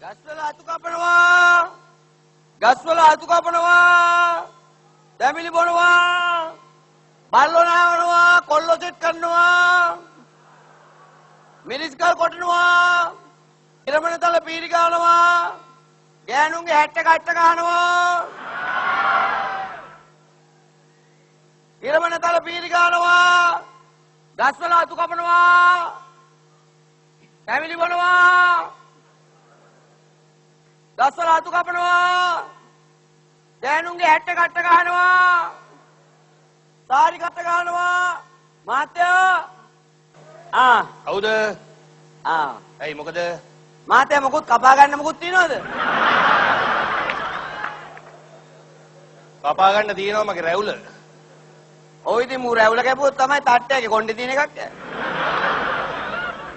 ගස්වල අතු කපනවා. ගස්වල අතු කපනවා. දැමිලි බොනවා. බල්ලෝ නාවනවා. කොල්ලෝ සෙට් කරනවා. මිරිස් කල් කොටනවා. ඉරමනතල පීරි ගන්නවා. ගෑනුන්ගේ හැට්ට කට්ට ගන්නවා. ඉරමනතල පීරි ගන්නවා. ගස්වල අතු කපනවා. දැමිලි බොනවා. ගස්වල අතු කපනවා. ගෑනුන්ගේ හැට්ට කට්ට ගන්නවා. සාරි කට්ට ගන්නවා. මහත්තයා කවුද? ඇයි මොකද? මහත්තයා මොකුත් කපා ගන්න මොකුත් තියනවද? කපා ගන්න තියෙනවා මගේ රැවුල. ඔය ඉතින් මූ රැවුල කැපුවොත් තමයි තට්ටයගේ කොණ්ඩේ තියෙන එකක්.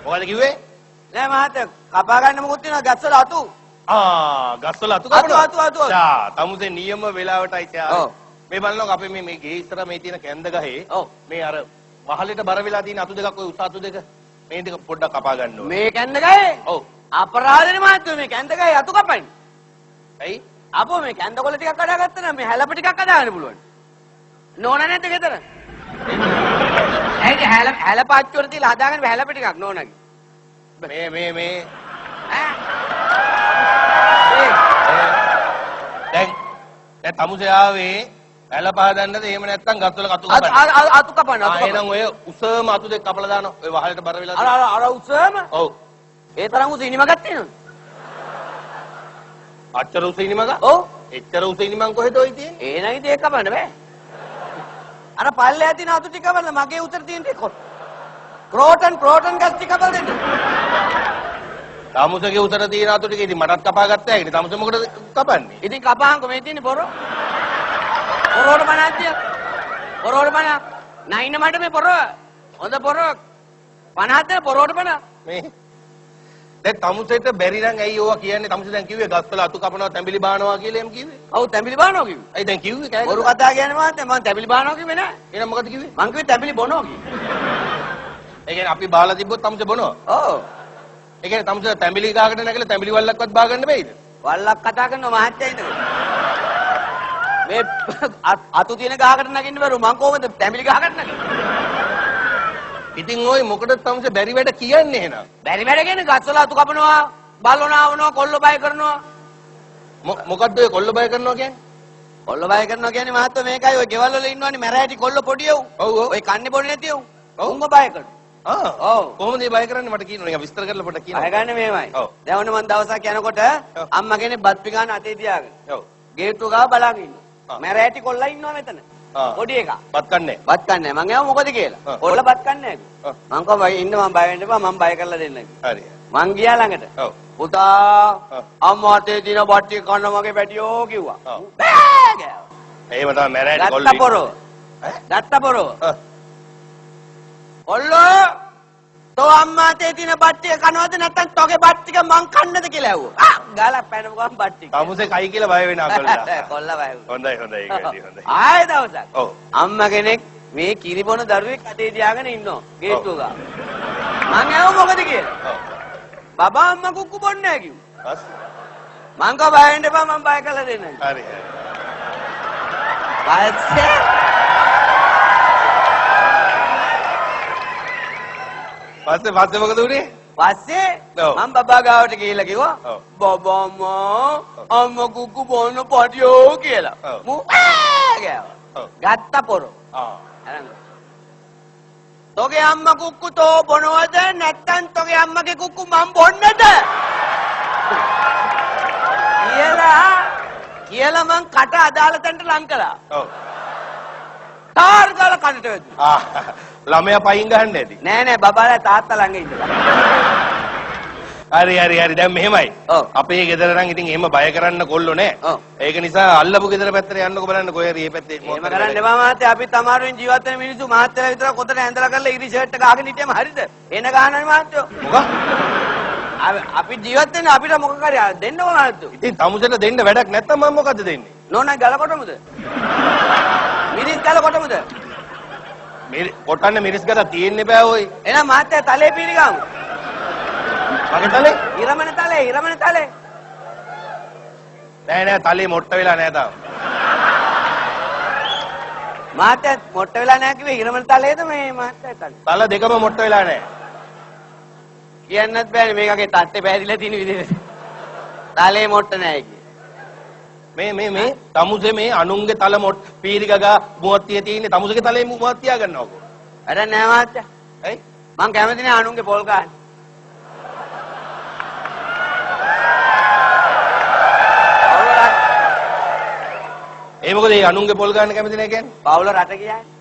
මොකද කිව්වේ? නෑ මහත්තයා කපා ගන්න මොකුත් තියනවා ගස්වල අතු. ගස්වල අතු කපනවා. අතු. තමුසේ නියම වෙලාවටයි තියා. මේ බලනකො අපේ මේ ගේ ඉස්සර මේ තියෙන කැන්ද ගහේ මේ අර වහලෙට බර වෙලා තියෙන අතු දෙකක් ඔය උස අතු දෙක මේ දෙක පොඩ්ඩක් කපා ගන්න ඕනේ. මේ කැන්ද ගහේ? ඔව්. අපරාධනේ මහත්තයෝ මේ කැන්ද ගහේ අතු කපන්නේ. ඇයි? අපෝ මේ කැන්ද කොළ ටිකක් කඩාගත්තා නම් මේ හැලප ටිකක් කඩාගන්න පුළුවන්. නෝනා නැද්ද ගෙදර? ඇයි හැල පාච්චුවර තියලා හදාගෙන හැලප ටිකක් නෝනාගේ. මේ දැන් තමුසේ ආවේ ඇල පහදන්නද එහෙම නැත්නම් ගස්වල අතු කපන්න? අතු කපන්න. එහෙනම් ඔය උසම අතු දෙක කපලා දානවා. ඔය වහලට බර වෙලා තියෙන. අර උසම? ඔව්. ඒ තරම් උස ඉනිමගක් තියෙනවද? අච්චර උස ඉනිමග? ඔව්. එච්චර උස ඉනිමන් කොහෙද ඔය තියෙන්නේ? එහෙනම් ඉතින් ඒක කපන්න බෑ. අර පල්ලෙහා තියෙන අතු ටික කපන්න මගේ උතර තියෙන ටික ක්‍රෝටන් ගස් ටික කපලා දෙන්න. තමුසේගේ උතර තියෙන අතු ටික ඉතින් මටත් කපා ගත්තා. ඒකනේ තමුසේ මොකටද කපන්නේ? ඉතින් කපාංකෝ මේ තියෙන්නේ බොරෝ. පොරෝට බණක්ද? පොරෝට බණ. නයින මඩ මේ පොරෝ. හොඳ පොරෝ. 50ද පොරෝට බණ. මේ දැන් තමුසෙට බැරි නම් ඇයි ඕවා කියන්නේ? තමුසේ දැන් කිව්වේ ගස්වල අතු කපනවා තැඹිලි බානවා කියලා එම් කිව්වේ. ඔව් තැඹිලි බානවා කිව්වේ. ඇයි දැන් කිව්වේ කෑ? බොරු කතා කියන්නේ මහත්තයා මම තැඹිලි බානවා කිව්වේ නෑ. එහෙනම් මොකද කිව්වේ? මං කිව්වේ තැඹිලි බොනවා කිව්වේ. ඒ කියන්නේ අපි බාලා තිබ්බොත් තමුසේ බොනවා. ඔව්. ඒ කියන්නේ තමුසේ තැඹිලි ගාකට නැගලා තැඹිලි වල්ලක්වත් බා ගන්න බෑයිද? වල්ලක් කතා කරනවා මහත්තයා ඉන්නකෝ. මේ අතු තියෙන ගහකට නගින්න බැරුව මං කොහොමද තැඹිලි ගහකට නගින්නේ? ඉතින් ඔය මොකටද තමුසේ බැරි වැඩ කියන්නේ එහෙනම්? බැරි වැඩ කියන්නේ ගස්වල අතු කපනවා, බල්ලෝ නාවනවා, කොල්ලෝ බය කරනවා. මොකද්ද ඔය කොල්ල බය කරනවා කියන්නේ? කොල්ලෝ බය කරනවා කියන්නේ මහත්තයා මේකයි ඔය ගෙවල් වල ඉන්නවනේ මැරෑටි කොල්ලෝ පොඩි එව්. ඔය කන්නේ බොන්නේ නැති එව්. උන්ව බය කරනවා. ඔව්. කොහොමද මේ බය කරන්නේ මට කියන්න නිකන් විස්තර කරලා පොඩ්ඩක් කියන්න. බය ගන්න මේමයි. දැන් ඔන්න මම දවසක් යනකොට අම්මා කෙනෙක් බත් පිඟාන අතේ තියාගෙන. ඔව්. ගේට්ටුව ගාව බලන් ඉන්නවා. මැරෑටි කොල්ලා ඉන්නවා මෙතන. පොඩි එකා. බත් කන්නේ. බත් කන්නේ. මං එයා මොකද කියලා. කොල්ලා බත් කන්නේ නැහැ. මං කව ඉන්න මං බය වෙන්න එපා මං බය කරලා දෙන්නම්. හරි. මං ගියා ළඟට. ඔව්. පුතා අම්මා අතේ දින බට්ටිය කන්න මගේ පැටියෝ කිව්වා. බෑ ගෑවා. එහෙම තමයි මැරෑටි කොල්ලෝ. දත්තපොරෝ. දත්තපොරෝ. කොල්ලෝ තෝ අම්මා අතේ දින බට්ටිය කනවද නැත්නම් තෝගේ බත් ටික මං කන්නද කියලා ඇහුවා. ගාලා පැනපු ගමන් බත් ටික. තමුසේ කයි කියලා බය වෙනා කොල්ලා. කොල්ලා බය වුණා. හොඳයි ඒක හොඳයි. ආයෙ දවසක්. ඔව්. අම්මා කෙනෙක් මේ කිරි බොන දරුවෙක් අතේ තියාගෙන ඉන්නවා ගේට්ටුව ගාව. මං ඇහුවා මොකද කියලා. ඔව්. බබා අම්මා කුක්කු බොන්නේ නැහැ කිව්වා. මං කව බය වෙන්න එපා මං බය කරලා දෙන්නම්. හරි. පස්සේ මොකද උනේ? පස්සේ මම බබා ගාවට ගිහිල්ලා කිව්වා බබා අම්මා කුක්කු බොන්න පටියෝ කියලා. මූ ගෑවා. ගත්ත පොරෝ. අරන්. තෝගේ අම්මා කුක්කු තෝ බොනවද නැත්නම් තෝගේ අම්මගේ කුක්කු මම බොන්නද? කියලා මං කට අදාළ තැනට ලං කළා. ඔව්. තාර් ගාලා කනට වැදුනා. ළමයා පයින් ගහන්න ඇති. නෑ බබාලා තාත්තා ළඟ ඉඳලා. හරි දැන් මෙහෙමයි. අපේ ගෙදර නම් ඉතින් එහෙම බය කරන්න කොල්ලෝ නෑ. ඒක නිසා අල්ලපු ගෙදර පැත්තට යන්නකො බලන්න කොහේ හරි මේ පැත්තේ මොකද කරන්නේ එපා මහත්තයා අපි තමාරුවෙන් ජීවත් වෙන මිනිස්සු මහත්තයලා විතර කොතන ඇඳලා කරලා ඉරි ෂර්ට් එක අහගෙන හිටියම හරිද? එන ගහනනේ මහත්තයෝ. මොකක්? අපි ජීවත් වෙන්නේ අපිට මොකක් හරි දෙන්නකො මහත්තයෝ. ඉතින් තමුසෙට දෙන්න වැඩක් නැත්තම් මම මොකද්ද දෙන්නේ? නෝනා ගල කොටමුද? මිරිස් ගල කොටමුද? කොටන්න මිරිස් ගල තියෙන්නේ බෑ ඔයි. එහෙනම් මහත්තයා තලේ පීරි ගමු. මගේ තලේ? ඉරමන තලේ. නෑ තලේ මොට්ට වෙලා නෑ තාම. මාත්‍යා මොට්ට වෙලා නැහැ කිව්වේ ඉරමල තලයේද මේ මාත්‍යා තලේ? තල දෙකම මොට්ට වෙලා නෑ. කියන්නත් බෑනේ මේකගේ තට්ටේ පැහැදිලා තියෙන විදිහට. තලේ මොට්ට නැහැ කිය. මේ තමුසේ මේ අනුන්ගේ තල මොට් පීරි ගගා මුවත්තිය තියෙන්නේ තමුසේගේ තලේ මුවත් තියා ගන්නවකෝ. වැඩක් නැහැ මාත්‍යා. ඇයි? මං කැමති නෑ අනුන්ගේ පොල් ගන්න. ඒ මොකද ඒ අනුන්ගේ පොල් ගන්න කැමති නෑ කියන්නේ? පවුල රට ගියානේ.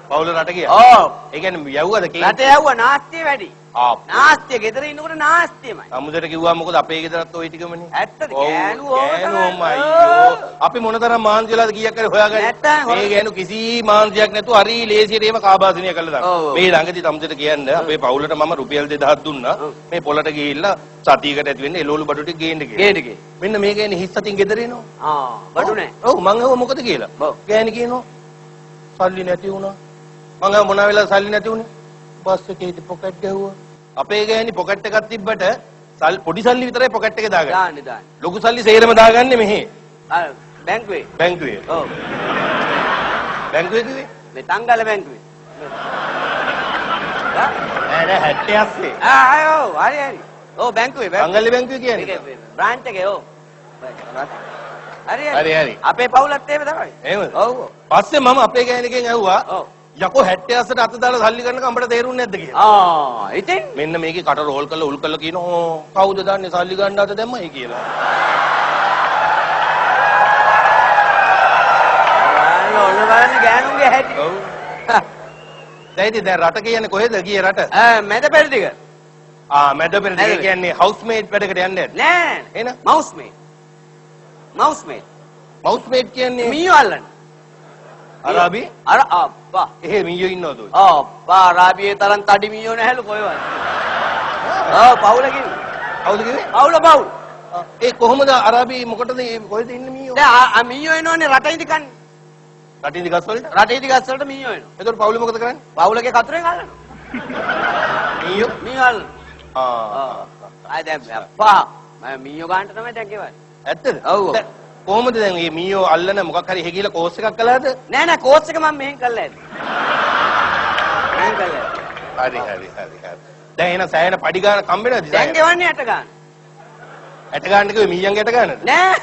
පවුල රට ගියා. ඔව්. ඒ කියන්නේ යවුවද කේ? රට යවුවා නාස්තිය වැඩි. නාස්තිය ගෙදර ඉන්නකොට නාස්තියමයි. අමුදට කිව්වා මොකද අපේ ගෙදරත් ওই ටිකමනේ. ඇත්තද? ගෑනු ගෑනුම අයියෝ. අපි මොනතරම් මාන්සියලාද කීයක් කරේ හොයාගන්නේ. මේ ගෑනු කිසි මාන්සියක් නැතුව හරි ලේසියට ඒව කාබාසිනිය කළා දාන්න. මේ ළඟදී තමුසට කියන්නේ අපේ පවුලට මම රුපියල් 2000ක් දුන්නා. මේ පොලට ගිහිල්ලා සතියකට ඇති වෙන්නේ එළවලු බඩු ටික ගේන්න කියලා. මෙන්න මේ ගෑනේ හිස් සතින් ගෙදර එනවා. බඩු නැහැ. ඔව් මං අහුව මොකද කියලා. ගෑණි කියනවා සල්ලි නැති වුණා. මං අහුව මොනවා වෙලාද සල්ලි නැති වුනේ? බස් එකේ පොකට් ගැහුවා. අපේ ගෑණි පොකට් එකක් තිබ්බට පොඩි සල්ලි විතරයි පොකට් එකේ දාගන්නේ. දාන්නේ. ලොකු සල්ලි සේරම දාගන්නේ මෙහි. බැංකුවේ. බැංකුවේ. ඔව්. බැංකුවේ කිව්වේ? මේ තංගල බැංකුවේ. නෑ 78. ඔව් හරි. ඔව් බැංකුවේ. තංගල බැංකුවේ කියන්නේ. බ්‍රාන්ච් එකේ ඔව්. හරි. අපේ පවුලත් එහෙම තමයි. එහෙමද? ඔව්. පස්සේ මම අපේ ගෑණිකෙන් ඇහුවා ඔව්. යකෝ 78ට අත දාලා සල්ලි ගන්න කම්බට තේරුන්නේ නැද්ද කියලා. ඉතින් මෙන්න මේකේ කට රෝල් කරලා උල් කරලා කියනවා කවුද දන්නේ සල්ලි ගන්න අත දැම්මයි කියලා. ඔන්න බලන්න ගෑනුන්ගේ හැටි. ඔව්. දැන් රට කියන්නේ කොහෙද ගියේ රට? මැද පෙරදිග. මැද පෙරදිග කියන්නේ හවුස්මේට් වැඩකට යන්නේ නෑ. එහෙනම් මවුස්මේට්. මවුස්මේට් කියන්නේ මීයෝ අල්ලන්න. අරාබි? අප්පා. එහෙ මීයෝ ඉන්නවද ඔය? අප්පා අරාබියේ තරම් තඩි මීයෝ නැහැලු කොහෙවත්. පවුල කිව්වේ. කවුද කිව්වේ? පවුල. ඒ කොහොමද අරාබි මොකටද කොහෙද ඉන්නේ මීයෝ? දැන් මීයෝ එනවනේ රට ඉදි කන්නේ. රටින් දිගස් වලට? රට ඉදි ගස් වලට මීයෝ එනවා. එතකොට පවුලේ මොකද කරන්නේ? පවුලගේ කතරෙන් අල්ලනවා. මීයෝ අල්ලනවා. දැන් අප්පා මම මීයෝ ගන්නට තමයි දැන් ගෙවන්නේ. ඇත්තද? ඔව්. කොහොමද දැන් මේ මීයෝ අල්ලන මොකක් හරි එහෙ ගිහලා කෝස් එකක් කළාද? නෑ කෝස් එක මම මෙහෙන් කළා ඇති. හරි. දැන් එන සෑහෙන පඩි ගන්න කම්බෙනවද? දැන් ගෙවන්නේ 8 ගන්න. 8 ගන්න කිව්වේ මීයන්ගේ 8 ගන්නද? නෑ